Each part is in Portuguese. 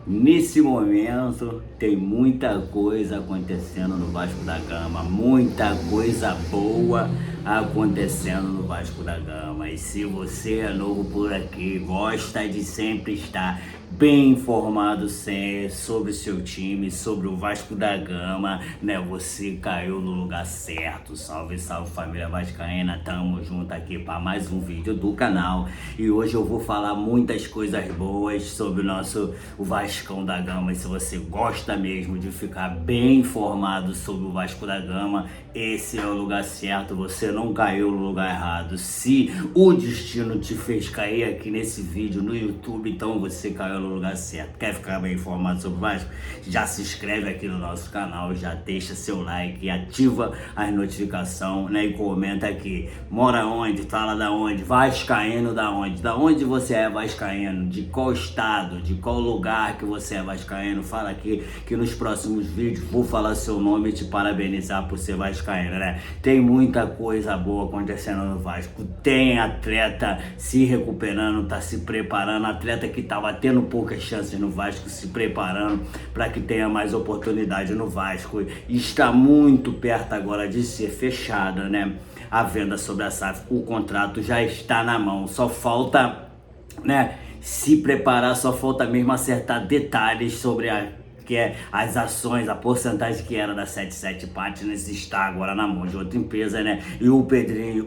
Nesse momento tem muita coisa acontecendo no Vasco da Gama, muita coisa boa acontecendo no Vasco da Gama. E se você é novo por aqui, gosta de sempre estar bem informado sobre o seu time, sobre o Vasco da Gama, né? Você caiu no lugar certo. Salve, salve família vascaína, tamo junto aqui para mais um vídeo do canal. E hoje eu vou falar muitas coisas boas sobre o Vascão da Gama. E se você gosta mesmo de ficar bem informado sobre o Vasco da Gama, esse é o lugar certo. Você não caiu no lugar errado. Se o destino te fez cair aqui nesse vídeo no YouTube, então você caiu no lugar certo. Quer ficar bem informado sobre o Vasco? Já se inscreve aqui no nosso canal, já deixa seu like e ativa as notificações, né? E comenta aqui, mora onde, fala da onde, vascaíno da onde, você é vascaíno, de qual estado, de qual lugar que você é vascaíno. Fala aqui que nos próximos vídeos vou falar seu nome e te parabenizar por ser vascaíno, né? Tem muita coisa boa acontecendo no Vasco, tem atleta se recuperando, tá se preparando, atleta que tava tendo poucas chances no Vasco se preparando para que tenha mais oportunidade no Vasco, e está muito perto agora de ser fechada, né? A venda sobre a SAF, o contrato já está na mão, só falta, né, se preparar, só falta mesmo acertar detalhes sobre as ações, a porcentagem que era da 77 Partners está agora na mão de outra empresa, né? E o Pedrinho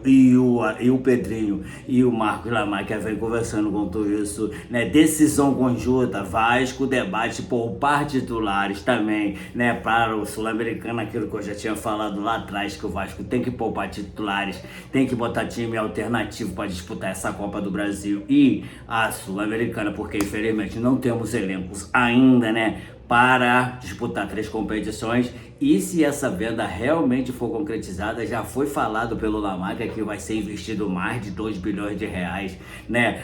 e o Marcos Lamarca vem conversando com tudo isso, né? Decisão conjunta, Vasco debate poupar titulares também, né? Para o Sul-Americano, aquilo que eu já tinha falado lá atrás, que o Vasco tem que poupar titulares, tem que botar time alternativo para disputar essa Copa do Brasil e a Sul-Americana, porque infelizmente não temos elencos ainda, né, para disputar 3 competições. E se essa venda realmente for concretizada, já foi falado pelo Lamarca que vai ser investido mais de 2 bilhões de reais, né?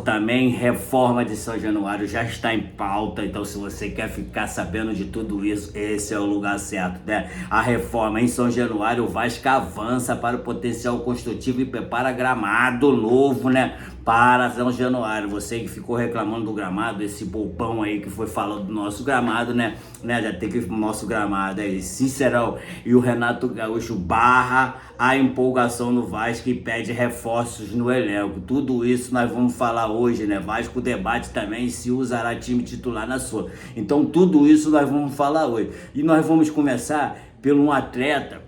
Também reforma de São Januário já está em pauta, então se você quer ficar sabendo de tudo isso, esse é o lugar certo, né? A reforma em São Januário, o Vasco avança para o potencial construtivo e prepara gramado novo, né, para São Januário. Você que ficou reclamando do gramado, esse poupão aí que foi falando do nosso gramado, né? Já tem que o nosso gramado aí, Sincerão, e o Renato Gaúcho barra a empolgação no Vasco e pede reforços no elenco. Tudo isso nós vamos falar hoje, né? Vasco debate também se usará time titular na sua. Então tudo isso nós vamos falar hoje. E nós vamos começar por um atleta,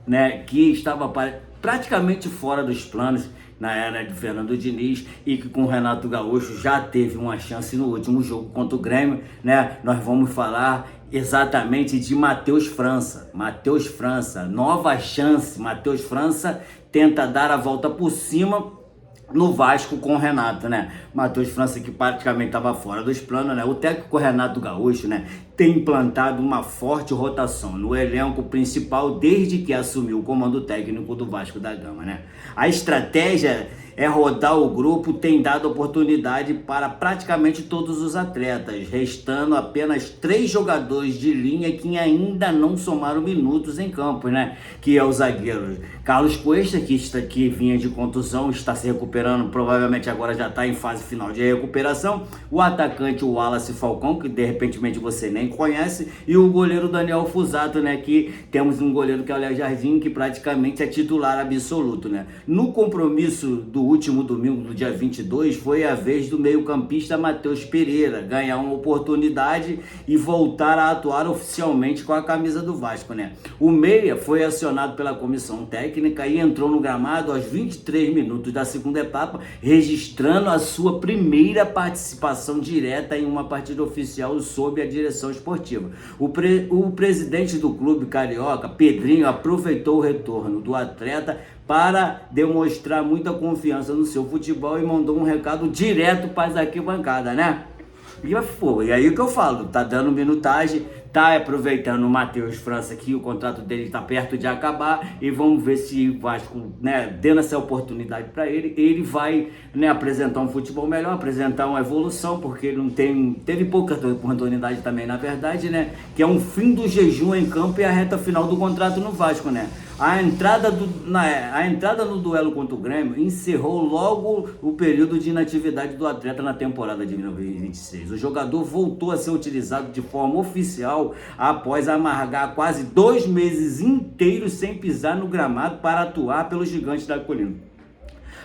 né, que estava praticamente fora dos planos na era de Fernando Diniz e que com o Renato Gaúcho já teve uma chance no último jogo contra o Grêmio, né? Nós vamos falar exatamente de Matheus França. Matheus França, nova chance. Matheus França tenta dar a volta por cima no Vasco com o Renato, né? Matheus França, que praticamente estava fora dos planos, né? O técnico Renato Gaúcho, né, tem implantado uma forte rotação no elenco principal desde que assumiu o comando técnico do Vasco da Gama, né? A estratégia é rodar o grupo, tem dado oportunidade para praticamente todos os atletas, restando apenas 3 jogadores de linha que ainda não somaram minutos em campo, né? Que é o zagueiro Carlos Cuesta, que vinha de contusão, está se recuperando, provavelmente agora já está em fase final de recuperação. O atacante, o Wallace Falcão, que de repente você nem conhece, e o goleiro Daniel Fusato, né? Que temos um goleiro que é o Léo Jardim, que praticamente é titular absoluto, né? No compromisso do último domingo, do dia 22, foi a vez do meio-campista Matheus Pereira ganhar uma oportunidade e voltar a atuar oficialmente com a camisa do Vasco, né? O meia foi acionado pela comissão técnica e entrou no gramado aos 23 minutos da segunda etapa, registrando a sua primeira participação direta em uma partida oficial sob a direção esportiva. O presidente do clube carioca, Pedrinho, aproveitou o retorno do atleta para demonstrar muita confiança no seu futebol e mandou um recado direto para as arquibancadas, né? E aí o que eu falo, tá dando minutagem, tá aproveitando o Matheus França, que o contrato dele tá perto de acabar, e vamos ver se o Vasco, né, dando essa oportunidade para ele vai, né, apresentar um futebol melhor, apresentar uma evolução, porque ele não teve pouca oportunidade também, na verdade, né, que é um fim do jejum em campo e a reta final do contrato no Vasco, né? A entrada no duelo contra o Grêmio encerrou logo o período de inatividade do atleta na temporada de 2026. O jogador voltou a ser utilizado de forma oficial após amargar quase 2 meses inteiros sem pisar no gramado para atuar pelos Gigantes da Colina.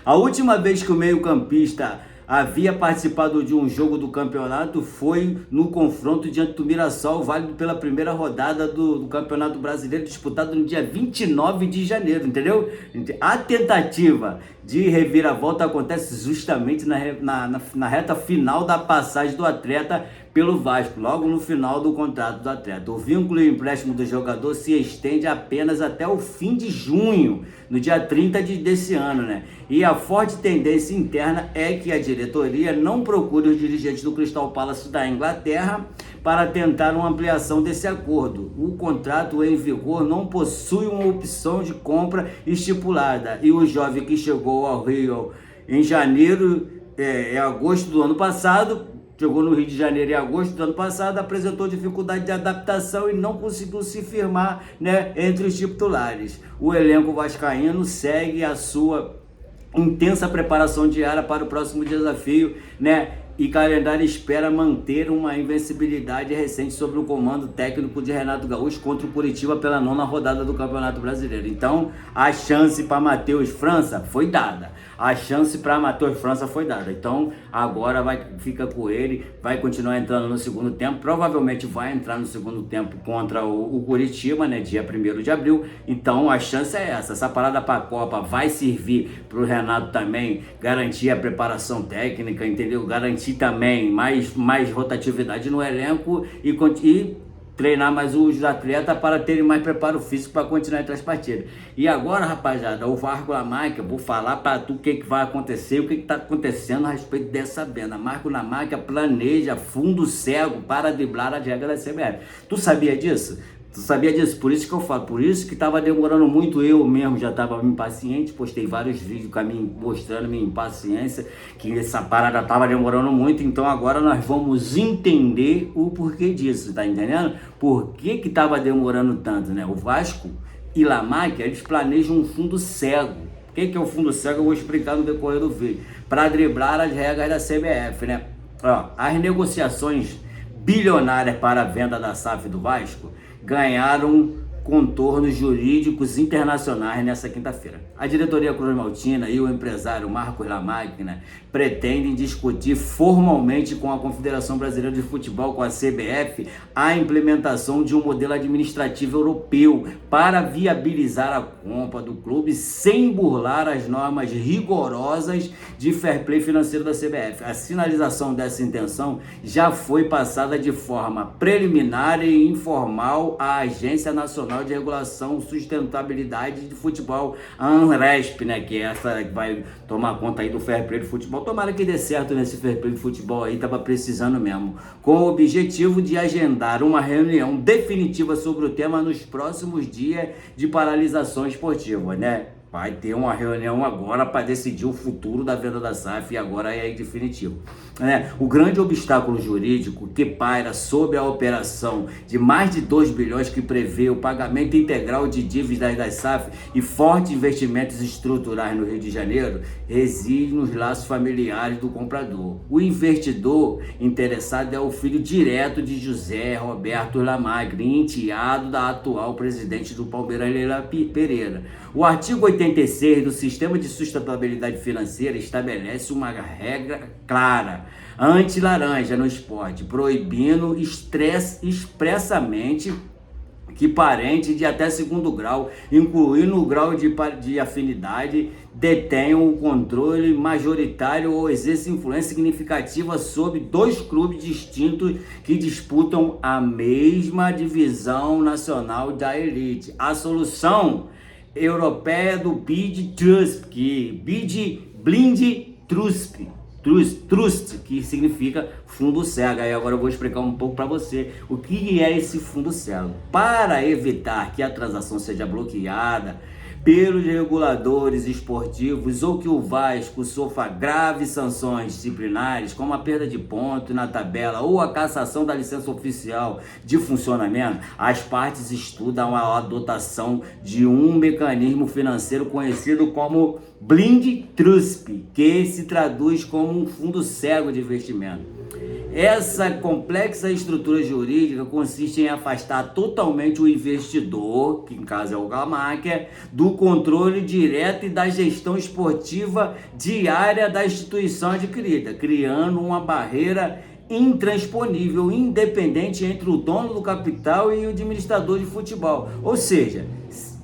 A última vez que o meio-campista havia participado de um jogo do campeonato foi no confronto diante do Mirassol, válido pela primeira rodada do Campeonato Brasileiro, disputado no dia 29 de janeiro, entendeu? A tentativa de reviravolta acontece justamente na reta final da passagem do atleta pelo Vasco, logo no final do contrato do atleta. O vínculo e o empréstimo do jogador se estende apenas até o fim de junho, no dia 30 desse ano, né? E a forte tendência interna é que a diretoria não procure os dirigentes do Crystal Palace da Inglaterra para tentar uma ampliação desse acordo. O contrato em vigor não possui uma opção de compra estipulada e o jovem que chegou ao Rio em agosto do ano passado, chegou no Rio de Janeiro em agosto do ano passado, apresentou dificuldade de adaptação e não conseguiu se firmar, né, entre os titulares. O elenco vascaíno segue a sua intensa preparação diária para o próximo desafio, né? E calendário espera manter uma invencibilidade recente sobre o comando técnico de Renato Gaúcho contra o Curitiba pela 9ª rodada do Campeonato Brasileiro. Então, a chance para Matheus França foi dada. Então, agora fica com ele, vai continuar entrando no segundo tempo. Provavelmente vai entrar no segundo tempo contra o Curitiba, né? Dia 1º de abril. Então, a chance é essa. Essa parada para a Copa vai servir para o Renato também garantir a preparação técnica, entendeu? Garantir também mais rotatividade no elenco e treinar mais os atletas para terem mais preparo físico para continuar entre as partidas. E agora, rapaziada, o Marco Lamáquia, vou falar para tu o que vai acontecer, o que está acontecendo a respeito dessa venda. Marco Lamáquia planeja fundo cego para driblar as regras da CBF. Tu sabia disso? Por isso que eu falo, por isso que estava demorando muito, eu mesmo já estava impaciente, postei vários vídeos mostrando minha impaciência, que essa parada estava demorando muito, então agora nós vamos entender o porquê disso, tá entendendo? Por que que estava demorando tanto, né? O Vasco e Lamáquia, eles planejam um fundo cego. O que é o fundo cego? Eu vou explicar no decorrer do vídeo, para driblar as regras da CBF, né? Ó, as negociações bilionárias para a venda da SAF do Vasco ganharam contornos jurídicos internacionais nessa quinta-feira. A diretoria Cruz Maltina e o empresário Marcos Lamáquia pretendem discutir formalmente com a Confederação Brasileira de Futebol, com a CBF, a implementação de um modelo administrativo europeu para viabilizar a compra do clube sem burlar as normas rigorosas de fair play financeiro da CBF. A sinalização dessa intenção já foi passada de forma preliminar e informal à Agência Nacional de Regulação e Sustentabilidade de Futebol, a ANRESP, né, que é essa que vai tomar conta aí do fair play do futebol. Tomara que dê certo nesse fair play do futebol aí, tava precisando mesmo, com o objetivo de agendar uma reunião definitiva sobre o tema nos próximos dias de paralisação esportiva, né? Vai ter uma reunião agora para decidir o futuro da venda da SAF e agora é definitivo. O grande obstáculo jurídico que paira sobre a operação de mais de 2 bilhões que prevê o pagamento integral de dívidas da SAF e fortes investimentos estruturais no Rio de Janeiro reside nos laços familiares do comprador. O investidor interessado é o filho direto de José Roberto Lamáquia, enteado da atual presidente do Palmeiras, Leila Pereira. O artigo 86 do Sistema de Sustentabilidade Financeira estabelece uma regra clara anti-laranja no esporte, proibindo expressamente que parente de até 2º grau, incluindo o grau de afinidade, detenham o controle majoritário ou exerça influência significativa sobre 2 clubes distintos que disputam a mesma divisão nacional da elite. A solução europeia do Bid Trust, Trust, que significa fundo cego. Aí agora eu vou explicar um pouco para você o que é esse fundo cego. Para evitar que a transação seja bloqueada pelos reguladores esportivos ou que o Vasco sofra graves sanções disciplinares, como a perda de ponto na tabela ou a cassação da licença oficial de funcionamento, as partes estudam a adotação de um mecanismo financeiro conhecido como Blind Trust, que se traduz como um fundo cego de investimento. Essa complexa estrutura jurídica consiste em afastar totalmente o investidor, que em caso é o Gamarker, do controle direto e da gestão esportiva diária da instituição adquirida, criando uma barreira intransponível, independente entre o dono do capital e o administrador de futebol. Ou seja,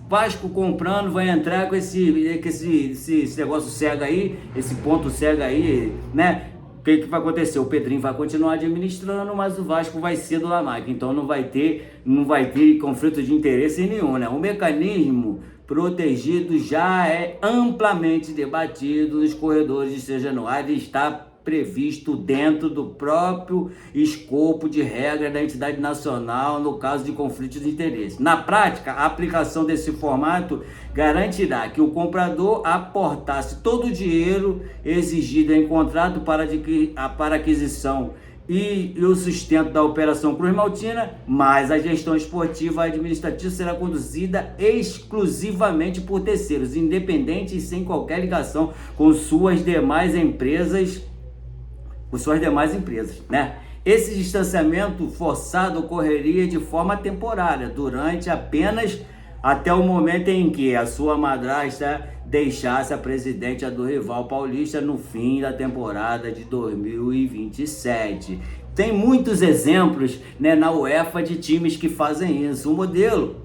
Vasco comprando vai entrar com esse negócio cego aí, esse ponto cego aí, né? O que vai acontecer? O Pedrinho vai continuar administrando, mas o Vasco vai ser do Gamarker, então não vai ter conflito de interesse nenhum, né? O mecanismo protegido já é amplamente debatido nos corredores de São Januário e está previsto dentro do próprio escopo de regra da entidade nacional no caso de conflito de interesse. Na prática, a aplicação desse formato garantirá que o comprador aportasse todo o dinheiro exigido em contrato para aquisição e o sustento da Operação Cruz Maltina, mas a gestão esportiva administrativa será conduzida exclusivamente por terceiros, independentes e sem qualquer ligação com suas demais empresas, né? Esse distanciamento forçado ocorreria de forma temporária, durante apenas até o momento em que a sua madrasta deixasse a presidente do rival paulista no fim da temporada de 2027. Tem muitos exemplos, né, na UEFA de times que fazem isso. O modelo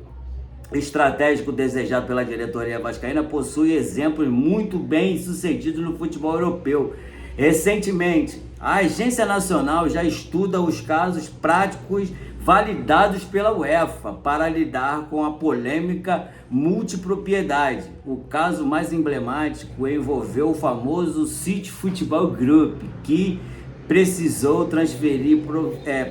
estratégico desejado pela diretoria vascaína possui exemplos muito bem sucedidos no futebol europeu. Recentemente, a Agência Nacional já estuda os casos práticos validados pela UEFA para lidar com a polêmica multipropriedade. O caso mais emblemático envolveu o famoso City Football Group, que precisou transferir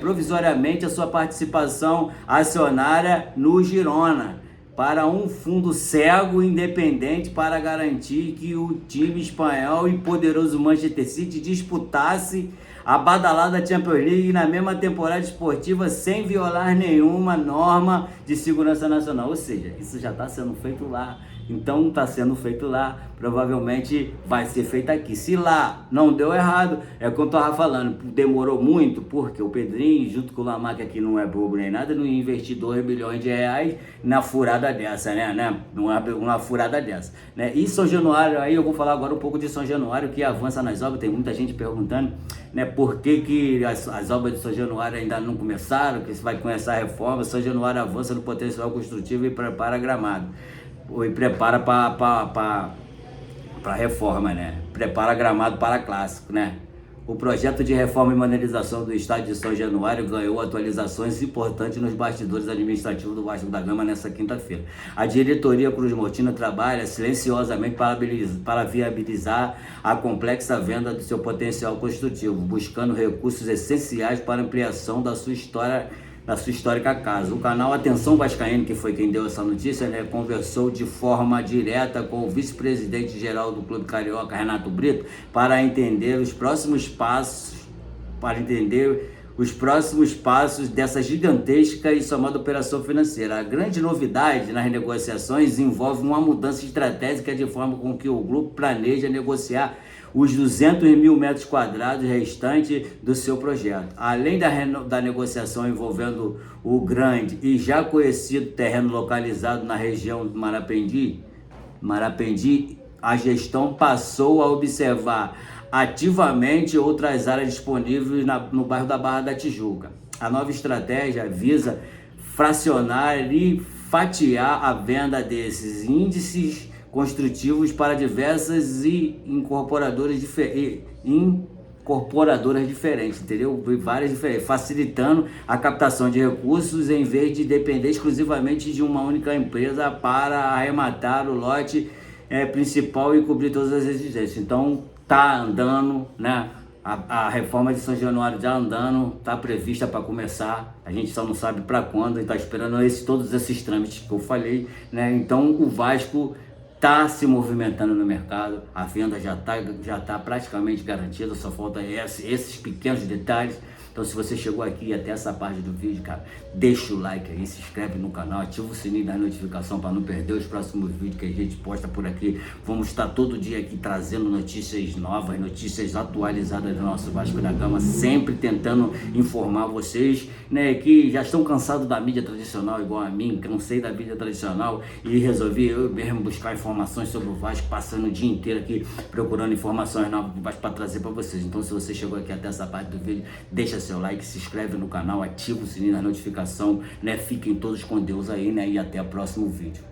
provisoriamente a sua participação acionária no Girona para um fundo cego independente para garantir que o time espanhol e poderoso Manchester City disputasse a badalada Champions League na mesma temporada esportiva sem violar nenhuma norma de segurança nacional. Ou seja, isso já está sendo feito lá. Então está sendo feito lá, provavelmente vai ser feito aqui. Se lá não deu errado, é como eu estava falando, demorou muito, porque o Pedrinho, junto com o Gamarker, que não é bobo nem nada, não ia investir 2 bilhões de reais na furada dessa, né? Uma furada dessa, né? E São Januário, aí eu vou falar agora um pouco de São Januário, que avança nas obras. Tem muita gente perguntando, né, por que as obras de São Januário ainda não começaram, que se vai começar a reforma. São Januário avança no potencial construtivo e prepara Gramado. E prepara para reforma, né? Prepara Gramado para clássico, né? O projeto de reforma e modernização do estádio de São Januário ganhou atualizações importantes nos bastidores administrativos do Vasco da Gama nesta quinta-feira. A diretoria Cruz Maltina trabalha silenciosamente para viabilizar a complexa venda do seu potencial construtivo, buscando recursos essenciais para a ampliação da sua histórica casa. O canal Atenção Vascaíno, que foi quem deu essa notícia, né, conversou de forma direta com o vice-presidente geral do Clube Carioca, Renato Brito, para entender os próximos passos dessa gigantesca e somada operação financeira. A grande novidade nas negociações envolve uma mudança estratégica de forma com que o grupo planeja negociar os 200 mil metros quadrados restantes do seu projeto. Além da negociação envolvendo o grande e já conhecido terreno localizado na região do Marapendi, a gestão passou a observar ativamente outras áreas disponíveis no bairro da Barra da Tijuca. A nova estratégia visa fracionar e fatiar a venda desses índices construtivos para diversas e incorporadoras diferentes, entendeu? Várias diferentes, facilitando a captação de recursos em vez de depender exclusivamente de uma única empresa para arrematar o lote principal e cobrir todas as exigências. Então tá andando, né? A reforma de São Januário já andando, está prevista para começar, a gente só não sabe para quando, e está esperando todos esses trâmites que eu falei, né? Então o Vasco tá se movimentando no mercado, a venda já tá praticamente garantida, só falta esses pequenos detalhes. Então, se você chegou aqui até essa parte do vídeo, cara, deixa o like aí, se inscreve no canal, ativa o sininho da notificação para não perder os próximos vídeos que a gente posta por aqui. Vamos estar todo dia aqui trazendo notícias novas, notícias atualizadas do nosso Vasco da Gama, sempre tentando informar vocês, né, que já estão cansados da mídia tradicional igual a mim, cansei da mídia tradicional e resolvi eu mesmo buscar informações sobre o Vasco, passando o dia inteiro aqui procurando informações novas do Vasco para trazer para vocês. Então, se você chegou aqui até essa parte do vídeo, deixa seu like, se inscreve no canal, ativa o sininho da notificação, né? Fiquem todos com Deus aí, né? E até o próximo vídeo.